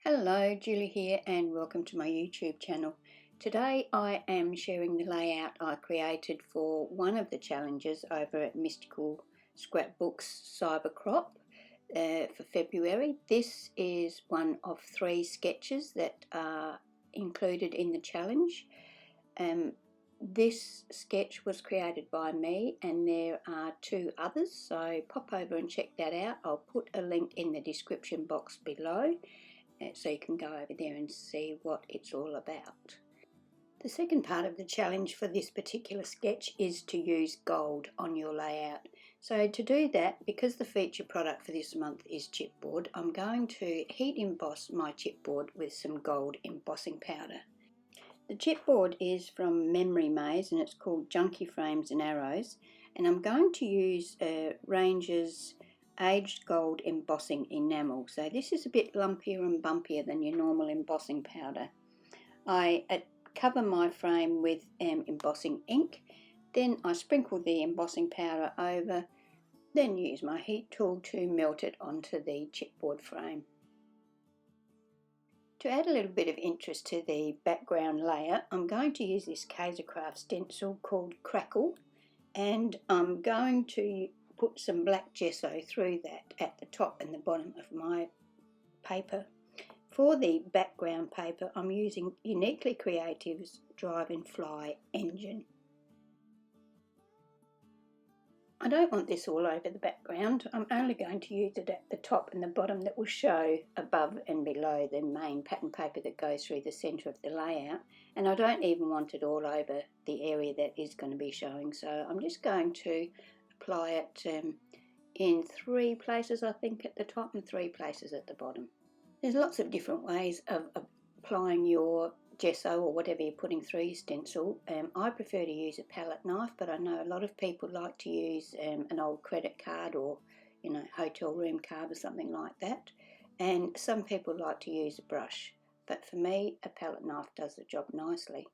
Hello, Julie here and welcome to my YouTube channel. Today I am sharing the layout I created for one of the challenges over at Mystical Scrapbooks Cyber Crop for February. This is one of 3 sketches that are included in the challenge. This sketch was created by me and there are 2 others, so pop over and check that out. I'll put a link in the description box below, so you can go over there and see what it's all about. The second part of the challenge for this particular sketch is to use gold on your layout. So to do that, because the feature product for this month is chipboard, I'm going to heat emboss my chipboard with some gold embossing powder. The chipboard is from Memory Maze and it's called Junky Frames and Arrows, and I'm going to use Ranger's aged gold embossing enamel. So this is a bit lumpier and bumpier than your normal embossing powder. I cover my frame with embossing ink, then I sprinkle the embossing powder over, then use my heat tool to melt it onto the chipboard frame. To add a little bit of interest to the background layer, I'm going to use this Kaisercraft stencil called Crackle, and I'm going to put some black gesso through that at the top and the bottom of my paper. For the background paper, I'm using Uniquely Creative's Drive and Fly engine. I don't want this all over the background. I'm only going to use it at the top and the bottom that will show above and below the main pattern paper that goes through the centre of the layout, and I don't even want it all over the area that is going to be showing, so I'm just going to apply it in 3 places, I think, at the top and 3 places at the bottom. There's lots of different ways of applying your gesso or whatever you're putting through your stencil. I prefer to use a palette knife, but I know a lot of people like to use an old credit card or hotel room card or something like that, and some people like to use a brush, but for me a palette knife does the job nicely.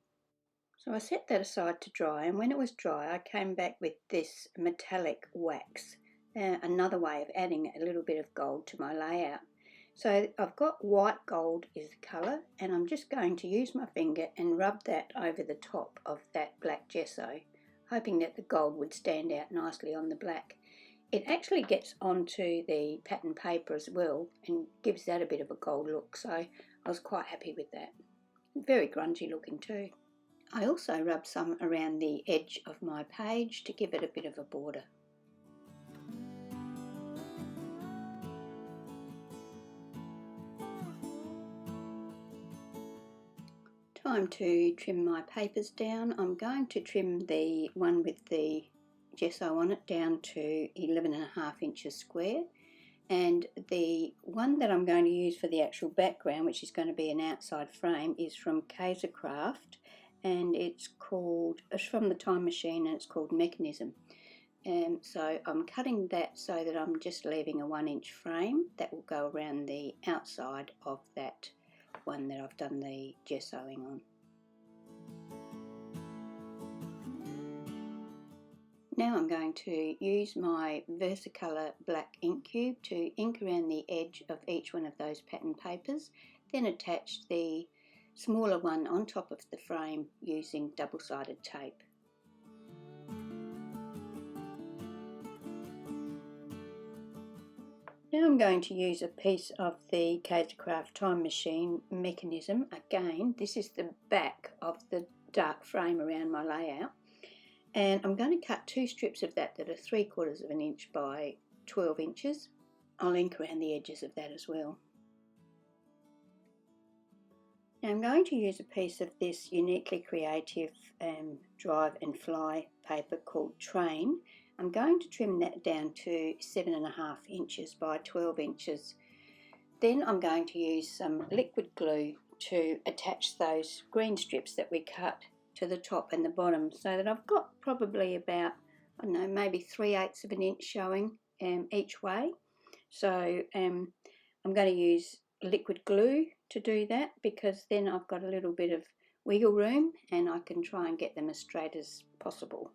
So I set that aside to dry, and when it was dry I came back with this metallic wax, another way of adding a little bit of gold to my layout. So I've got white gold is the colour, and I'm just going to use my finger and rub that over the top of that black gesso, hoping that the gold would stand out nicely on the black. It actually gets onto the pattern paper as well and gives that a bit of a gold look, so I was quite happy with that. Very grungy looking too. I also rubbed some around the edge of my page to give it a bit of a border. Time to trim my papers down. I'm going to trim the one with the gesso on it down to 11.5 inches square, and the one that I'm going to use for the actual background, which is going to be an outside frame, is from Kaisercraft, and it's from the Time Machine, and it's called Mechanism. So I'm cutting that so that I'm just leaving a 1-inch frame that will go around the outside of that one that I've done the gessoing on. Now I'm going to use my Versacolor black ink cube to ink around the edge of each one of those pattern papers, then attach the smaller one on top of the frame using double-sided tape. Now I'm going to use a piece of the Kaisercraft Time Machine Mechanism. Again, this is the back of the dark frame around my layout, and I'm going to cut 2 strips of that that are 3/4 of an inch by 12 inches. I'll ink around the edges of that as well. Now I'm going to use a piece of this Uniquely Creative Drive and Fly paper called Train. I'm going to trim that down to 7.5 inches by 12 inches. Then I'm going to use some liquid glue to attach those green strips that we cut to the top and the bottom, so that I've got probably about, I don't know, maybe 3/8 of an inch showing each way. So I'm going to use liquid glue to do that, because then I've got a little bit of wiggle room and I can try and get them as straight as possible.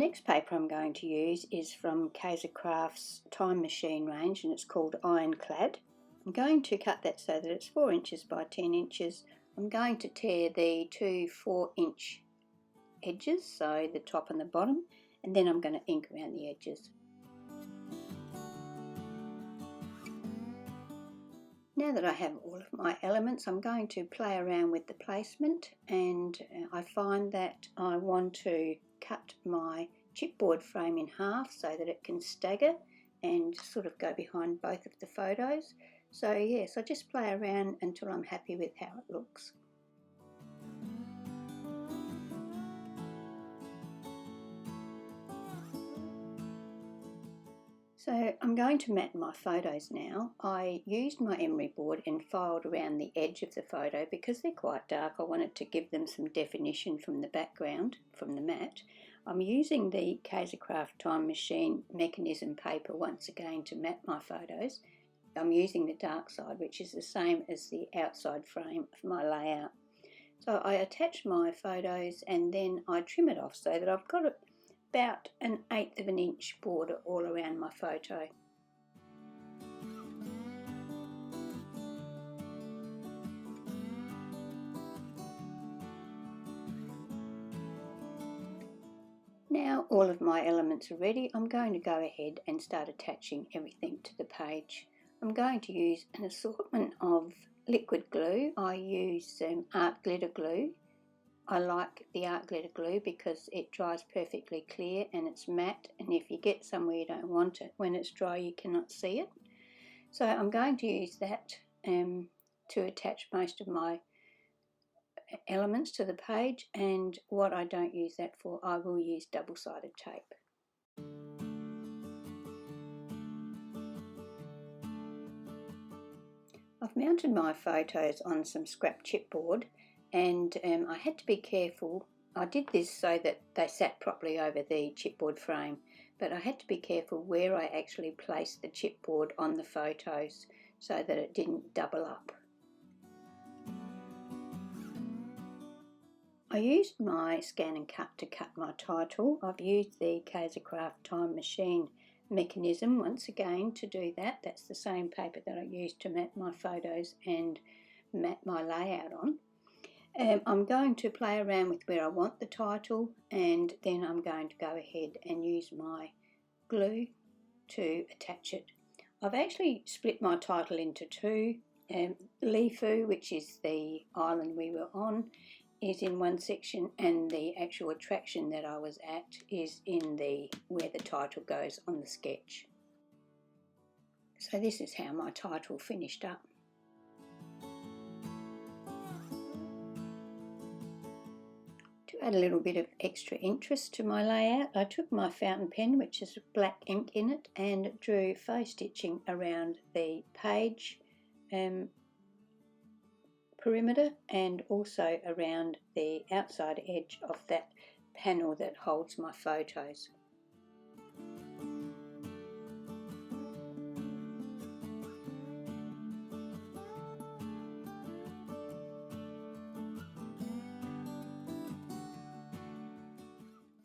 next paper I'm going to use is from Kaisercraft's Time Machine range, and it's called Ironclad. I'm going to cut that so that it's 4 inches by 10 inches. I'm going to tear the two 4-inch edges, so the top and the bottom, and then I'm going to ink around the edges. Now that I have all of my elements, I'm going to play around with the placement, and I find that I want to cut my chipboard frame in half so that it can stagger and sort of go behind both of the photos. So yes, I just play around until I'm happy with how it looks. So I'm going to mat my photos now. I used my emery board and filed around the edge of the photo because they're quite dark. I wanted to give them some definition from the background, from the mat. I'm using the Kaisercraft Time Machine mechanism paper once again to mat my photos. I'm using the dark side, which is the same as the outside frame of my layout. So I attach my photos and then I trim it off so that I've got about 1/8 of an inch border all around my photo. Now all of my elements are ready. I'm going to go ahead and start attaching everything to the page. I'm going to use an assortment of liquid glue. I use art glitter glue. I like the art glitter glue because it dries perfectly clear and it's matte, and if you get somewhere you don't want it, when it's dry you cannot see it. So I'm going to use that to attach most of my elements to the page, and what I don't use that for, I will use double-sided tape. I've mounted my photos on some scrap chipboard, and I had to be careful. I did this so that they sat properly over the chipboard frame, but I had to be careful where I actually placed the chipboard on the photos so that it didn't double up. I used my scan and cut to cut my title. I've used the Kaisercraft Time Machine mechanism once again to do that. That's the same paper that I used to mat my photos and mat my layout on. I'm going to play around with where I want the title, and then I'm going to go ahead and use my glue to attach it. I've actually split my title into two. Lifu, which is the island we were on, is in one section, and the actual attraction that I was at is in where the title goes on the sketch. So this is how my title finished up. To add a little bit of extra interest to my layout, I took my fountain pen, which has black ink in it, and drew faux stitching around the page perimeter and also around the outside edge of that panel that holds my photos.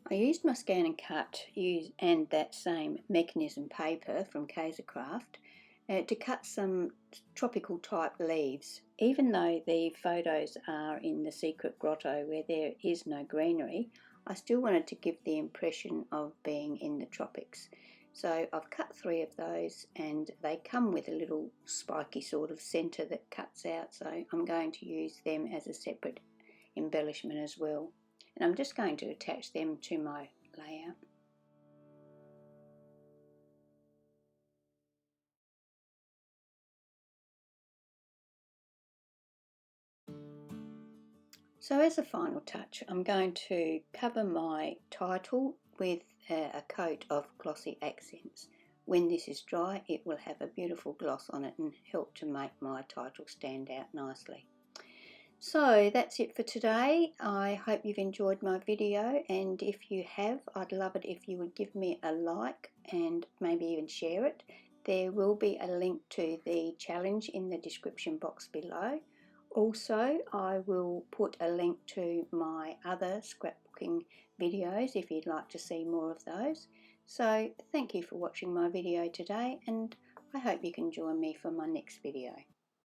I used my scan and cut and that same mechanism paper from Kaisercraft to cut some tropical type leaves. Even though the photos are in the secret grotto where there is no greenery, I still wanted to give the impression of being in the tropics. So I've cut 3 of those, and they come with a little spiky sort of centre that cuts out, so I'm going to use them as a separate embellishment as well. And I'm just going to attach them to my layout. So as a final touch, I'm going to cover my title with a coat of glossy accents. When this is dry, it will have a beautiful gloss on it and help to make my title stand out nicely. So that's it for today. I hope you've enjoyed my video, and if you have, I'd love it if you would give me a like and maybe even share it. There will be a link to the challenge in the description box below. Also, I will put a link to my other scrapbook scrapbooking videos if you'd like to see more of those. So thank you for watching my video today, and I hope you can join me for my next video.